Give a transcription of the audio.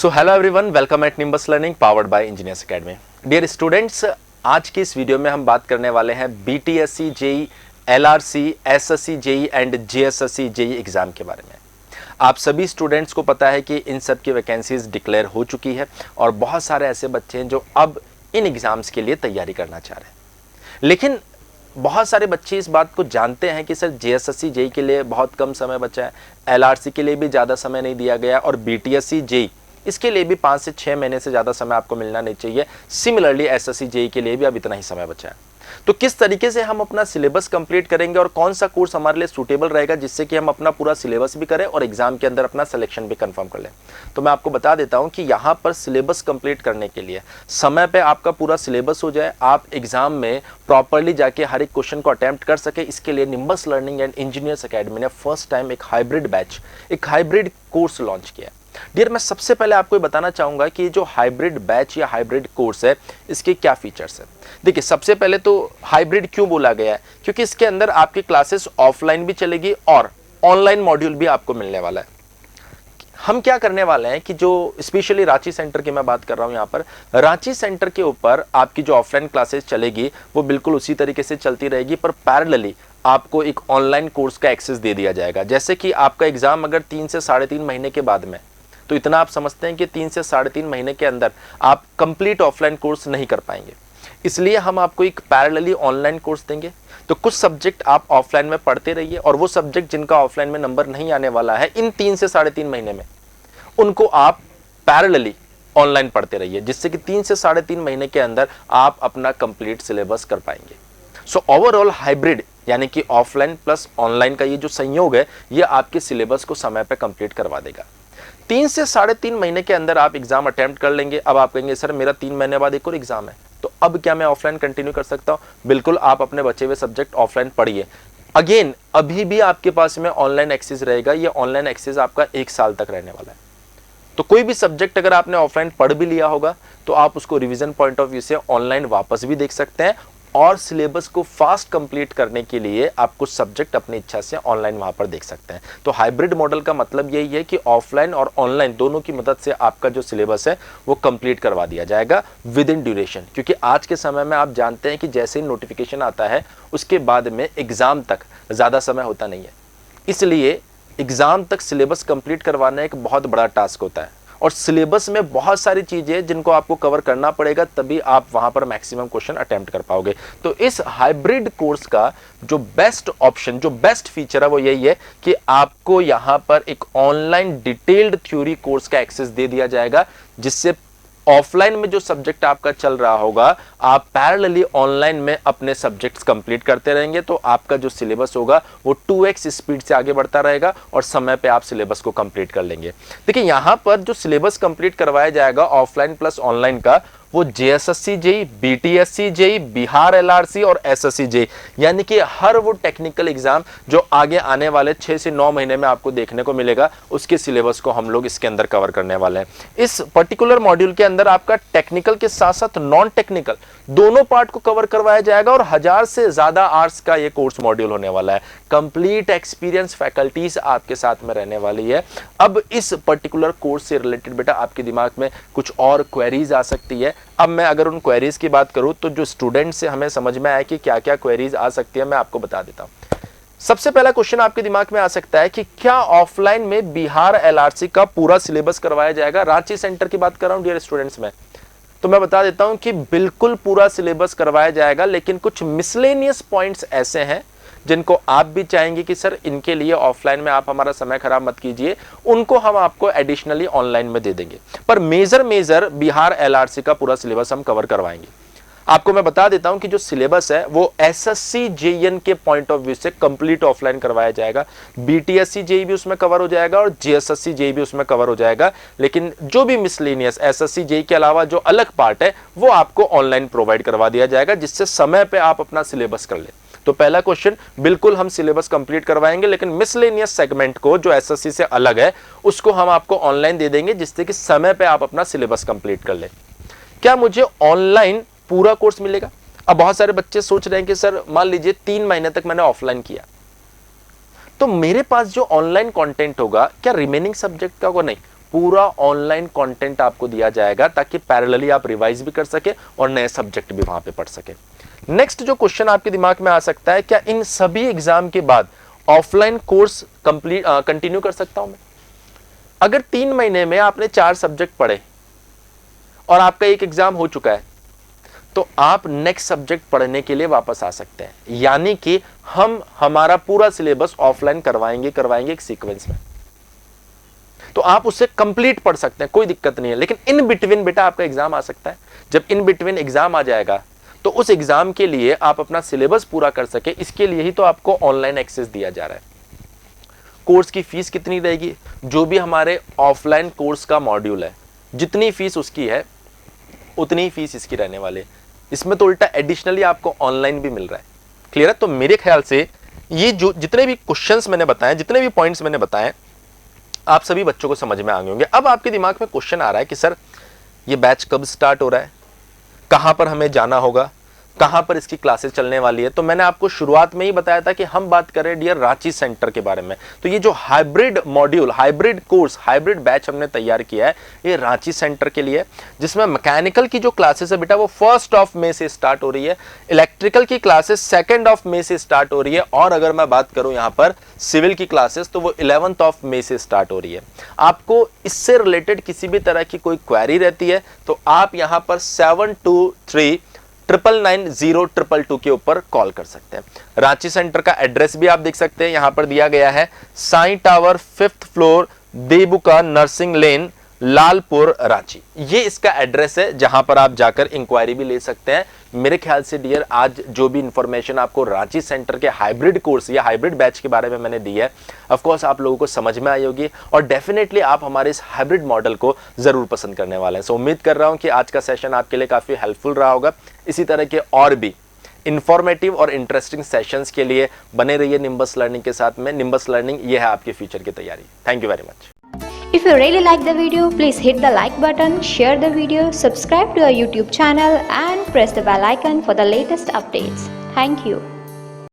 So hello everyone, welcome at Nimbus Learning powered by Engineers Academy. Dear students, आज की इस video में हम बात करने वाले हैं BTSC JE, LRC, SSC JE and JSSC JE exam के बारे में। आप सभी स्टूडेंट्स को पता है कि इन सब की वैकेंसीज डिक्लेयर हो चुकी है और बहुत सारे ऐसे बच्चे हैं जो अब इन एग्जाम्स के लिए तैयारी करना चाह रहे हैं। लेकिन बहुत सारे बच्चे इस बात को जानते हैं कि सर जेएसएससी जेई के लिए बहुत कम समय बचा है, एलआरसी के लिए भी ज़्यादा समय नहीं दिया गया और बीटीएससी जेई इसके लिए भी 5 से 6 महीने से ज़्यादा समय आपको मिलना नहीं चाहिए। सिमिलरली एसएससी जेई के लिए भी अब इतना ही समय बचा है। तो किस तरीके से हम अपना सिलेबस कंप्लीट करेंगे और कौन सा कोर्स हमारे लिए सूटेबल रहेगा जिससे कि हम अपना पूरा सिलेबस भी करें और एग्जाम के अंदर अपना सिलेक्शन भी कंफर्म कर लें। तो मैं आपको बता देता हूं कि यहाँ पर सिलेबस कंप्लीट करने के लिए समय पे आपका पूरा सिलेबस हो जाए, आप एग्जाम में प्रॉपरली जाके हर एक क्वेश्चन को अटेम्प्ट कर सके, इसके लिए nimbus learning and engineers academy ने फर्स्ट टाइम एक हाइब्रिड बैच, एक हाइब्रिड कोर्स लॉन्च किया है। डियर, मैं सबसे पहले आपको बताना चाहूंगा कि जो हाइब्रिड बैच या हाइब्रिड कोर्स है इसके क्या फीचर्स है। देखिए, सबसे पहले तो हाइब्रिड क्यों बोला गया है, क्योंकि इसके अंदर आपकी क्लासेस ऑफलाइन भी चलेगी और ऑनलाइन मॉड्यूल भी आपको मिलने वाला है। हम क्या करने वाले हैं कि जो स्पेशली रांची सेंटर की मैं बात कर रहा हूं, यहाँ पर रांची सेंटर के ऊपर आपकी जो ऑफलाइन क्लासेस चलेगी वो बिल्कुल उसी तरीके से चलती रहेगी, पर पैरेलली आपको एक ऑनलाइन कोर्स का एक्सेस दे दिया जाएगा। जैसे कि आपका एग्जाम अगर 3 से 3.5 महीने के बाद में, तो इतना आप समझते हैं कि 3 से 3.5 महीने के अंदर आप कंप्लीट ऑफलाइन कोर्स नहीं कर पाएंगे, इसलिए हम आपको एक पैरेलली ऑनलाइन कोर्स देंगे। तो कुछ सब्जेक्ट आप ऑफलाइन में पढ़ते रहिए और वो सब्जेक्ट जिनका ऑफलाइन में नंबर नहीं आने वाला है इन 3 से 3.5 महीने में, उनको आप पैरेलली ऑनलाइन पढ़ते रहिए, जिससे कि 3 से 3.5 महीने के अंदर आप अपना कंप्लीट सिलेबस कर पाएंगे। सो ओवरऑल हाइब्रिड यानी कि ऑफलाइन प्लस ऑनलाइन का ये जो संयोग है ये आपके सिलेबस को समय पर कंप्लीट करवा देगा। 3 से 3.5 महीने के अंदर आप एग्जाम अटेम्प्ट कर लेंगे। अब आप कहेंगे सर मेरा 3 महीने बाद एक और एग्जाम है, तो अब क्या मैं ऑफलाइन कंटिन्यू कर सकता हूं? बिल्कुल, आप अपने बचे हुए सब्जेक्ट ऑफलाइन पढ़िए। अगेन, अभी भी आपके पास में ऑनलाइन एक्सेस रहेगा। ये ऑनलाइन एक्सेस आपका 1 साल तक रहने वाला है। तो कोई भी सब्जेक्ट अगर आपने ऑफलाइन पढ़ भी लिया होगा तो आप उसको रिवीजन पॉइंट ऑफ व्यू से ऑनलाइन वापस भी देख सकते हैं और सिलेबस को फास्ट कंप्लीट करने के लिए आप कुछ सब्जेक्ट अपनी इच्छा से ऑनलाइन वहां पर देख सकते हैं। तो हाइब्रिड मॉडल का मतलब यही है कि ऑफलाइन और ऑनलाइन दोनों की मदद से आपका जो सिलेबस है वो कंप्लीट करवा दिया जाएगा विद इन ड्यूरेशन। क्योंकि आज के समय में आप जानते हैं कि जैसे ही नोटिफिकेशन आता है उसके बाद में एग्जाम तक ज़्यादा समय होता नहीं है, इसलिए एग्जाम तक सिलेबस कंप्लीट करवाना एक बहुत बड़ा टास्क होता है और सिलेबस में बहुत सारी चीजें जिनको आपको कवर करना पड़ेगा, तभी आप वहां पर मैक्सिमम क्वेश्चन अटेम्प्ट कर पाओगे। तो इस हाइब्रिड कोर्स का जो बेस्ट ऑप्शन, जो बेस्ट फीचर है वो यही है कि आपको यहां पर एक ऑनलाइन डिटेल्ड थ्योरी कोर्स का एक्सेस दे दिया जाएगा, जिससे ऑफलाइन में जो सब्जेक्ट आपका चल रहा होगा आप पैरेलली ऑनलाइन में अपने सब्जेक्ट्स कंप्लीट करते रहेंगे। तो आपका जो सिलेबस होगा वो 2x स्पीड से आगे बढ़ता रहेगा और समय पे आप सिलेबस को कंप्लीट कर लेंगे। देखिए, यहां पर जो सिलेबस कंप्लीट करवाया जाएगा ऑफलाइन प्लस ऑनलाइन का, वो JSSC JE, BTSC JE, Bihar LRC और एसएससी जेई, यानी कि हर वो टेक्निकल एग्जाम जो आगे आने वाले 6 से 9 महीने में आपको देखने को मिलेगा, उसके सिलेबस को हम लोग इसके अंदर कवर करने वाले हैं। इस पर्टिकुलर मॉड्यूल के अंदर आपका टेक्निकल के साथ साथ नॉन टेक्निकल दोनों पार्ट को कवर करवाया जाएगा और 1000 से ज्यादा आवर्स का ये कोर्स मॉड्यूल होने वाला है। कंप्लीट एक्सपीरियंस फैकल्टीज आपके साथ में रहने वाली है। अब इस पर्टिकुलर कोर्स से रिलेटेड बेटा आपके दिमाग में कुछ और क्वेरीज आ सकती है। अब मैं अगर उन क्वेरीज की बात करूं तो जो स्टूडेंट से हमें समझ में आया कि क्या क्या क्वेरीज आ सकती है, मैं आपको बता देता हूं। सबसे पहला क्वेश्चन आपके दिमाग में आ सकता है कि क्या ऑफलाइन में बिहार एलआरसी का पूरा सिलेबस करवाया जाएगा? रांची सेंटर की बात कर रहा हूं डियर स्टूडेंट्स में, तो मैं बता देता हूं कि बिल्कुल पूरा सिलेबस करवाया जाएगा, लेकिन कुछ मिसलेनियस पॉइंट्स ऐसे हैं जिनको आप भी चाहेंगे कि सर इनके लिए ऑफलाइन में आप हमारा समय खराब मत कीजिए, उनको हम आपको एडिशनली ऑनलाइन में दे देंगे। पर मेजर बिहार एलआरसी का पूरा सिलेबस हम कवर करवाएंगे। आपको मैं बता देता हूं कि जो सिलेबस है वो एसएससी जेईएन के पॉइंट ऑफ व्यू से कंप्लीट ऑफलाइन करवाया जाएगा। बीटीएससी जेई भी उसमें कवर हो जाएगा और जेएसएससी जेई भी उसमें कवर हो जाएगा, लेकिन जो भी मिसलेनियस एसएससी जेई के अलावा जो अलग पार्ट है वो आपको ऑनलाइन प्रोवाइड करवा दिया जाएगा, जिससे समय पे आप अपना सिलेबस कर ले। तो पहला क्वेश्चन, बिल्कुल हम सिलेबस कंप्लीट करवाएंगे, लेकिन मिसलेनियस सेगमेंट को जो एसएससी से अलग है उसको हम आपको ऑनलाइन दे देंगे, जिससे कि समय पे आप अपना सिलेबस कंप्लीट कर ले। क्या मुझे ऑनलाइन पूरा कोर्स मिलेगा? अब बहुत सारे बच्चे सोच रहे हैं कि सर मान लीजिए 3 महीने तक मैंने ऑफलाइन किया, तो मेरे पास जो ऑनलाइन कंटेंट होगा क्या रिमेनिंग सब्जेक्ट का होगा? नहीं, पूरा ऑनलाइन कंटेंट आपको दिया जाएगा ताकि पैरेलली आप रिवाइज भी कर सके और नए सब्जेक्ट भी वहां पे पढ़ सके। नेक्स्ट जो क्वेश्चन आपके दिमाग में आ सकता है, क्या इन सभी एग्जाम के बाद ऑफलाइन कोर्स कंटिन्यू कर सकता हूं मैं? अगर 3 महीने में आपने 4 सब्जेक्ट पढ़े और आपका एक एग्जाम हो चुका है तो आप नेक्स्ट सब्जेक्ट पढ़ने के लिए वापस आ सकते हैं, यानी कि हम हमारा पूरा सिलेबस ऑफलाइन करवाएंगे एक सीक्वेंस में, तो आप उससे कंप्लीट पढ़ सकते हैं, कोई दिक्कत नहीं है। लेकिन इन बिटवीन बेटा आपका एग्जाम आ सकता है। जब इन बिटवीन एग्जाम आ जाएगा तो उस एग्जाम के लिए आप अपना सिलेबस पूरा कर सके, इसके लिए ही तो आपको ऑनलाइन एक्सेस दिया जा रहा है। कोर्स की फीस कितनी रहेगी? जो भी हमारे ऑफलाइन कोर्स का मॉड्यूल है, जितनी फीस उसकी है उतनी ही फीस इसकी रहने वाली है। इसमें तो उल्टा एडिशनली आपको ऑनलाइन भी मिल रहा है। क्लियर है? तो मेरे ख्याल से ये जो जितने भी क्वेश्चंस मैंने बताए, जितने भी पॉइंट्स मैंने बताए, आप सभी बच्चों को समझ में आ गए होंगे। अब आपके दिमाग में क्वेश्चन आ रहा है कि सर ये बैच कब स्टार्ट हो रहा है, कहां पर हमें जाना होगा, कहां पर इसकी क्लासेस चलने वाली है। तो मैंने आपको शुरुआत में ही बताया था कि हम बात कर रहे हैं डियर रांची सेंटर के बारे में। तो ये जो hybrid module, hybrid course, hybrid batch हमने तैयार किया है, ये रांची सेंटर के लिए, जिसमें मैकेनिकल की जो क्लासेस है बेटा वो 1 मई से स्टार्ट हो रही है, इलेक्ट्रिकल की क्लासेस 2 मई से स्टार्ट हो रही है, और अगर मैं बात करूं यहां पर सिविल की क्लासेस तो वो 11 मई से स्टार्ट हो रही है। आपको इससे रिलेटेड किसी भी तरह की कोई क्वेरी रहती है तो आप यहां पर 7239990222 के ऊपर कॉल कर सकते हैं। रांची सेंटर का एड्रेस भी आप देख सकते हैं, यहां पर दिया गया है Sai tower 5th floor, Debuka nursing lane, Lalpur, Ranchi. ये इसका एड्रेस है जहां पर आप जाकर इंक्वायरी भी ले सकते हैं। मेरे ख्याल से डियर आज जो भी इंफॉर्मेशन आपको रांची सेंटर के हाइब्रिड कोर्स या हाइब्रिड बैच के बारे में मैंने दी है, ऑफ कोर्स आप लोगों को समझ में आई होगी और डेफिनेटली आप हमारे इस हाइब्रिड मॉडल को जरूर पसंद करने वाले हैं। सो उम्मीद कर रहा हूं कि आज का सेशन आपके लिए काफी हेल्पफुल रहा होगा। इसी तरह के और भी इंफॉर्मेटिव और इंटरेस्टिंग सेशंस के लिए बने रहिए निम्बस लर्निंग के साथ में। निम्बस लर्निंग ये है आपके फ्यूचर की तैयारी। Thank you very much. If you really like the video, please hit the like button, share the video, subscribe to our YouTube channel and press the bell icon for the latest updates. Thank you.